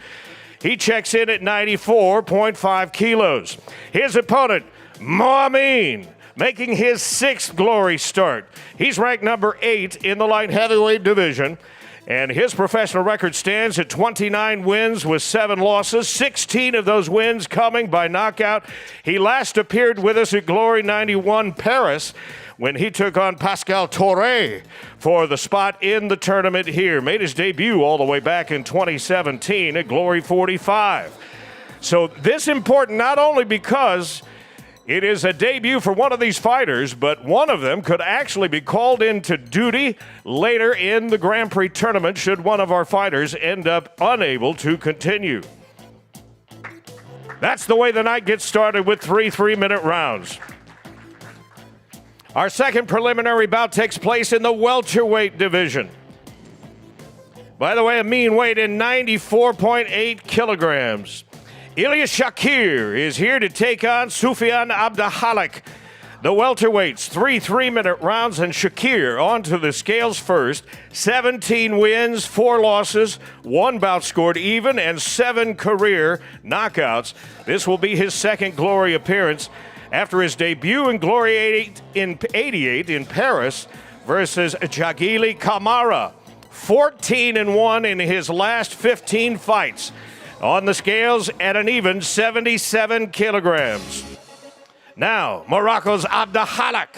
S1: He checks in at 94.5 kilos. His opponent, Mo Amine, making his 6th Glory start. He's ranked number 8 in the light heavyweight division, and his professional record stands at 29 wins with 7 losses, 16 of those wins coming by knockout. He last appeared with us at Glory 91 Paris when he took on Pascal Toure for the spot in the tournament here. Made his debut all the way back in 2017 at Glory 45. So this important not only because it is a debut for one of these fighters, but one of them could actually be called into duty later in the Grand Prix tournament should one of our fighters end up unable to continue. That's the way the night gets started with 3 3-minute rounds. Our second preliminary bout takes place in the welterweight division. By the way, Amine weighed in 94.8 kilograms. Ilyass Chakir is here to take on Soufiane Abdelkhalek. The welterweights, 3 3-minute rounds, and Chakir onto the scales first. 17 wins, 4 losses, 1 bout scored even, and 7 career knockouts. This will be his second Glory appearance after his debut in Glory 88 in Paris versus Jagili Kamara. 14-1 in his last 15 fights. On the scales at an even 77 kilograms. Now, Morocco's Abdelkhalek.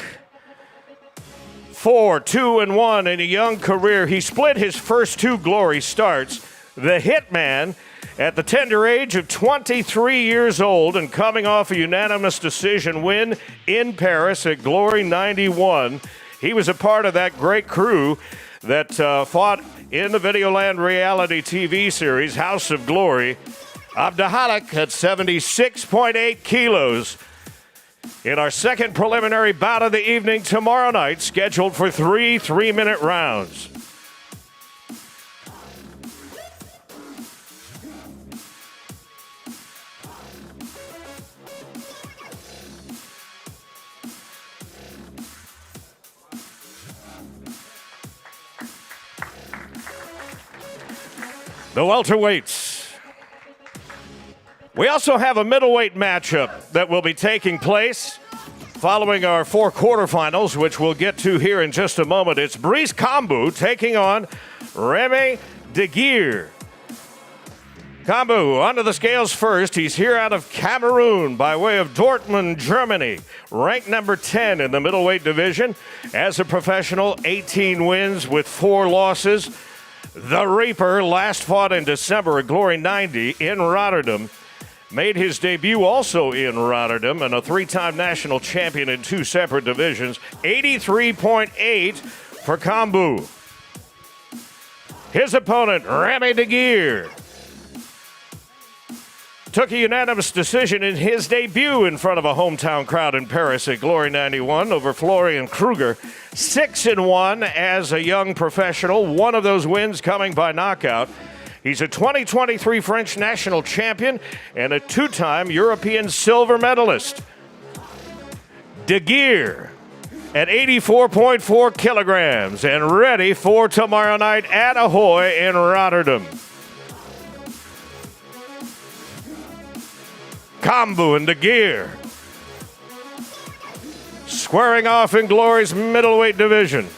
S1: 4-2-1 in a young career. He split his first 2 Glory starts. The Hitman at the tender age of 23 years old and coming off a unanimous decision win in Paris at Glory 91. He was a part of that great crew that fought in the Videoland reality TV series House of Glory. Abdelkhalek at 76.8 kilos. In our second preliminary bout of the evening tomorrow night, scheduled for 3 3-minute rounds. The welterweights. We also have a middleweight matchup that will be taking place following our 4 quarterfinals, which we'll get to here in just a moment. It's Brice Kambu taking on Remy Deguire. Kambu onto the scales first. He's here out of Cameroon by way of Dortmund, Germany. Ranked number 10 in the middleweight division. As a professional, 18 wins with 4 losses. The Reaper last fought in December at Glory 90 in Rotterdam. Made his debut also in Rotterdam and a 3-time national champion in 2 separate divisions. 83.8 for Kambu. His opponent, Remy Deguire, took a unanimous decision in his debut in front of a hometown crowd in Paris at Glory 91 over Florian Kruger. 6-1 as a young professional, one of those wins coming by knockout. He's a 2023 French national champion and a 2-time European silver medalist. Deguire at 84.4 kilograms and ready for tomorrow night at Ahoy in Rotterdam. Kambu and Deguire squaring off in Glory's middleweight division.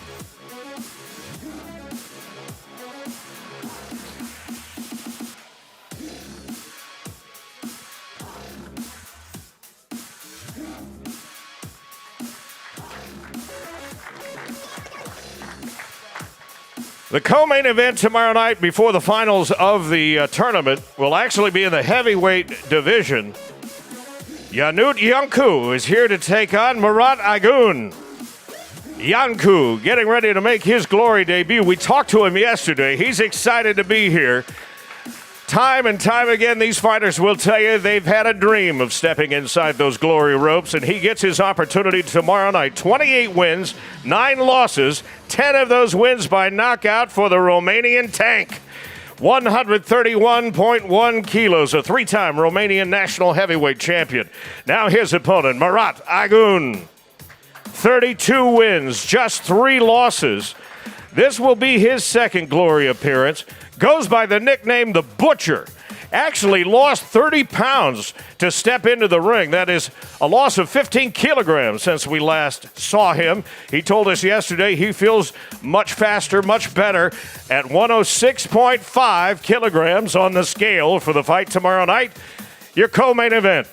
S1: The co-main event tomorrow night before the finals of the tournament will actually be in the heavyweight division. Yanut Yanku is here to take on Murat Agun. Yanku getting ready to make his Glory debut. We talked to him yesterday. He's excited to be here. Time and time again, these fighters will tell you they've had a dream of stepping inside those Glory ropes, and he gets his opportunity tomorrow night. 28 wins, 9 losses, 10 of those wins by knockout for the Romanian tank. 131.1 kilos, a 3-time Romanian national heavyweight champion. Now his opponent, Murat Agun. 32 wins, just 3 losses. This will be his second Glory appearance. Goes by the nickname The Butcher. Actually lost 30 pounds to step into the ring. That is a loss of 15 kilograms since we last saw him. He told us yesterday he feels much faster, much better at 106.5 kilograms on the scale for the fight tomorrow night. Your co-main event.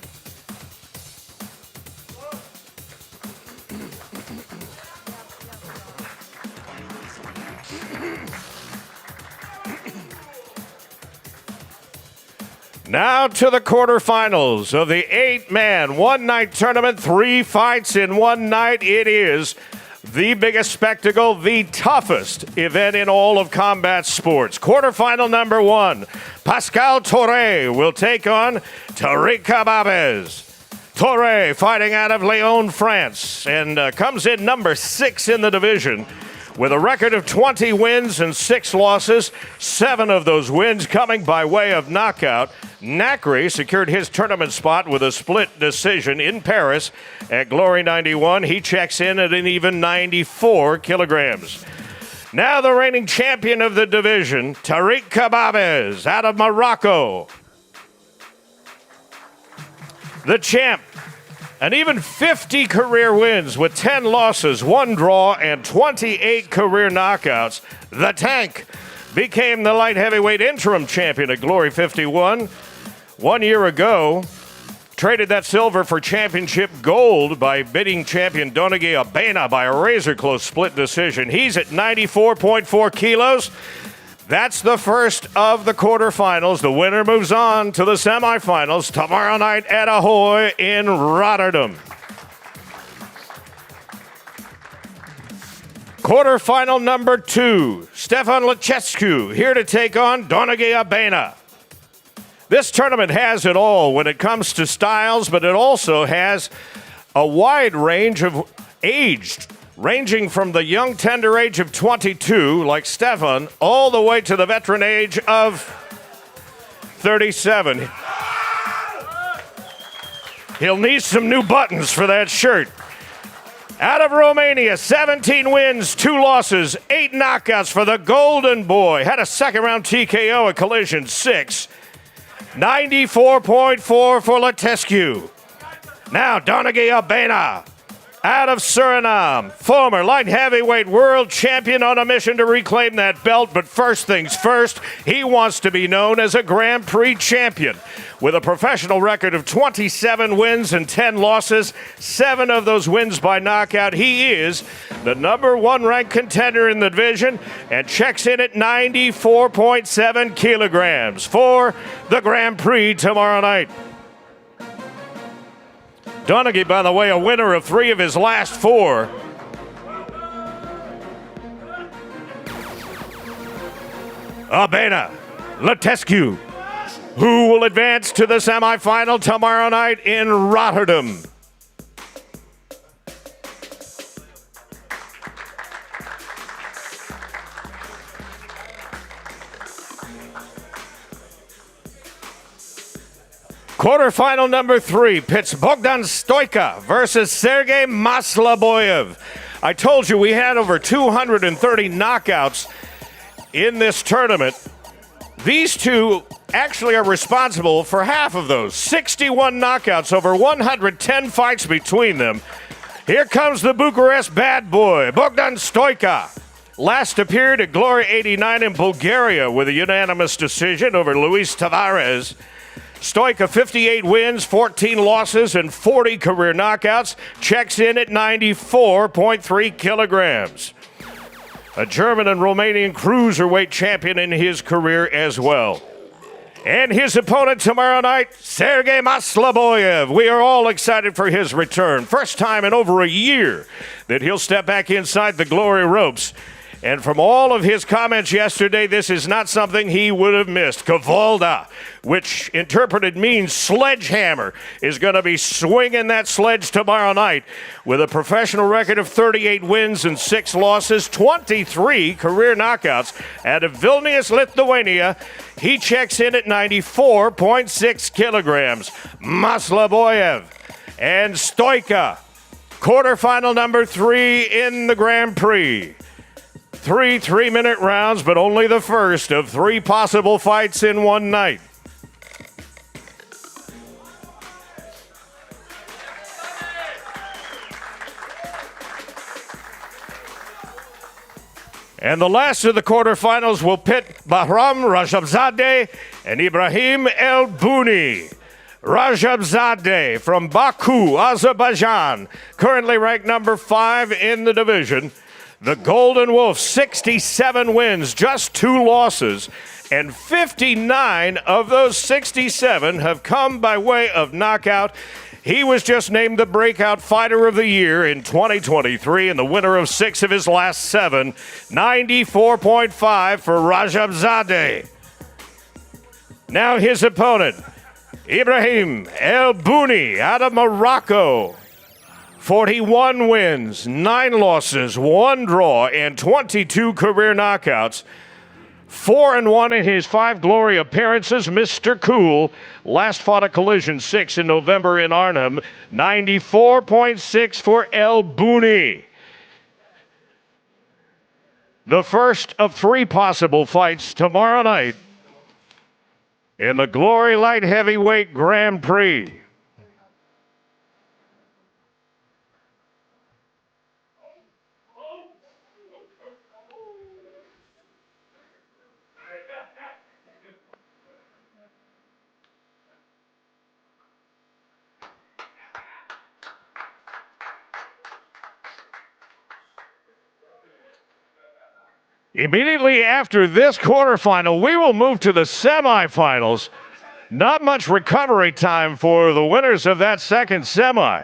S1: Now to the quarterfinals of the 8-man one-night tournament. 3 fights in one night. It is the biggest spectacle, the toughest event in all of combat sports. Quarterfinal number 1, Pascal Toure will take on Tariq Kababz. Toure fighting out of Lyon, France, and comes in number 6 in the division with a record of 20 wins and 6 losses, 7 of those wins coming by way of knockout. Nakri secured his tournament spot with a split decision in Paris at Glory 91. He checks in at an even 94 kilograms. Now the reigning champion of the division, Tariq Kababz out of Morocco. The champ, and even 50 career wins with 10 losses, 1 draw, and 28 career knockouts. The Tank became the light heavyweight interim champion at Glory 51 1 year ago. Traded that silver for championship gold by beating champion Donegi Abena by a razor-close split decision. He's at 94.4 kilos. That's the first of the quarterfinals. The winner moves on to the semifinals tomorrow night at Ahoy in Rotterdam. Quarterfinal number 2, Stefan Latescu here to take on Donegi Abena. This tournament has it all when it comes to styles, but it also has a wide range of age, ranging from the young tender age of 22, like Stefan, all the way to the veteran age of 37. He'll need some new buttons for that shirt. Out of Romania, 17 wins, 2 losses, 8 knockouts for the Golden Boy. Had a second-round TKO at Collision 6. 94.4 for Latescu. Now, Donegi Abena, out of Suriname, former light heavyweight world champion on a mission to reclaim that belt. But first things first, he wants to be known as a Grand Prix champion. With a professional record of 27 wins and 10 losses, 7 of those wins by knockout, he is the number 1 ranked contender in the division and checks in at 94.7 kilograms for the Grand Prix tomorrow night. Donegi, by the way, a winner of 3 of his last 4. Abena, Latescu, who will advance to the semifinal tomorrow night in Rotterdam. Quarterfinal number 3 pits Bogdan Stoica versus Sergej Maslobojev. I told you we had over 230 knockouts in this tournament. These two actually are responsible for half of those. 61 knockouts, over 110 fights between them. Here comes the Bucharest bad boy, Bogdan Stoica. Last appeared at Glory 89 in Bulgaria with a unanimous decision over Luis Tavares. Stoica, 58 wins, 14 losses, and 40 career knockouts, checks in at 94.3 kilograms. A German and Romanian cruiserweight champion in his career as well. And his opponent tomorrow night, Sergej Maslobojev. We are all excited for his return. First time in over a year that he'll step back inside the glory ropes. And from all of his comments yesterday, this is not something he would have missed. Kavalda, which interpreted means sledgehammer, is going to be swinging that sledge tomorrow night with a professional record of 38 wins and 6 losses, 23 career knockouts. Out of Vilnius, Lithuania, he checks in at 94.6 kilograms. Maslobojev and Stoica, quarterfinal number 3 in the Grand Prix. 3 3-minute rounds, but only the first of 3 possible fights in one night. And the last of the quarterfinals will pit Bahram, Rajabzadeh, and Ibrahim El Bouni. Rajabzadeh from Baku, Azerbaijan, currently ranked number 5 in the division. The Golden Wolf, 67 wins, just 2 losses, and 59 of those 67 have come by way of knockout. He was just named the Breakout Fighter of the Year in 2023 and the winner of 6 of his last 7, 94.5 for Rajabzadeh. Now his opponent, Ibrahim El Bouni out of Morocco. 41 wins, 9 losses, 1 draw, and 22 career knockouts. 4-1 in his 5 glory appearances. Mr. Cool last fought a collision 6 in November in Arnhem. 94.6 for El Bouni. The first of 3 possible fights tomorrow night in the Glory Light Heavyweight Grand Prix. Immediately after this quarterfinal, we will move to the semifinals. Not much recovery time for the winners of that second semi.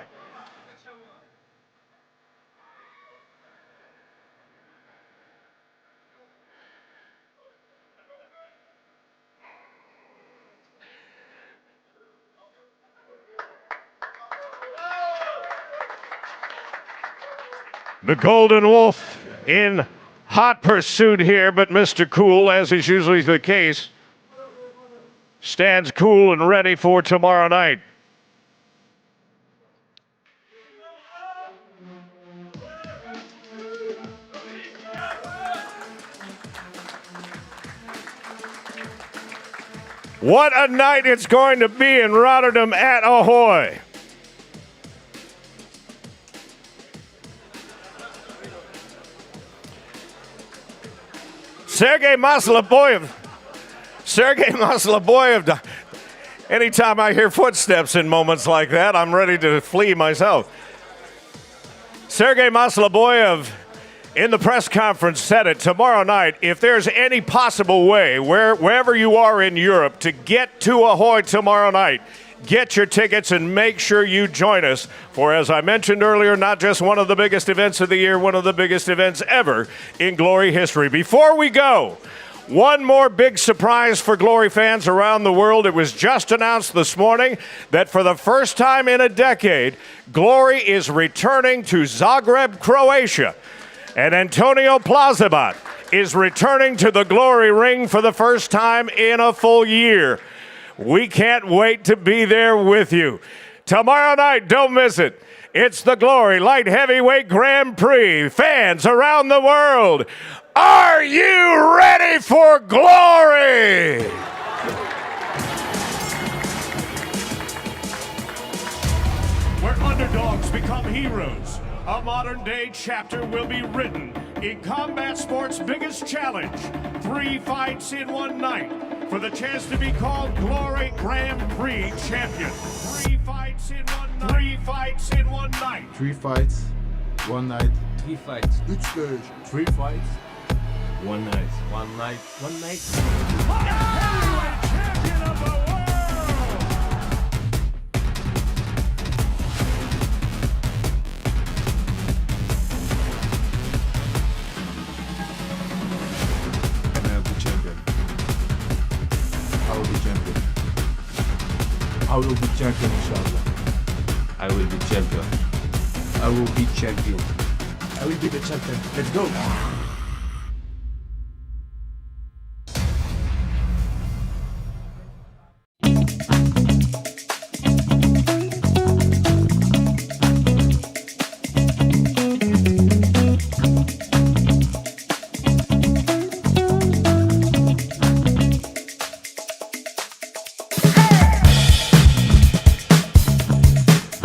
S1: The Golden Wolf in hot pursuit here, but Mr. Cool, as is usually the case, stands cool and ready for tomorrow night. What a night it's going to be in Rotterdam at Ahoy. Sergej Maslobojev. Anytime I hear footsteps in moments like that, I'm ready to flee myself. Sergej Maslobojev in the press conference said it tomorrow night. If there's any possible way, wherever you are in Europe, to get to Ahoy tomorrow night, get your tickets and make sure you join us for, as I mentioned earlier, not just one of the biggest events of the year, one of the biggest events ever in Glory history. Before we go, one more big surprise for Glory fans around the world. It was just announced this morning that for the first time in a decade, Glory is returning to Zagreb, Croatia. And Antonio Plazibat is returning to the Glory ring for the first time in a full year. We can't wait to be there with you. Tomorrow night, don't miss it. It's the Glory Light Heavyweight Grand Prix. Fans around the world, are you ready for glory? Where underdogs become heroes, a modern-day chapter will be written in combat sports' biggest challenge. 3 fights in one night for the chance to be called Glory Grand Prix champion. 3 fights in one night. 3 fights in one night.
S2: 3 fights, 1 night. 3 fights, 3 deuges. 3 fights, 1 night. 1 night, 1 night.
S1: Heavyweight champion of the world!
S2: I will be champion, inshallah. I will be champion. I will be champion.
S4: I will be the champion. Let's go.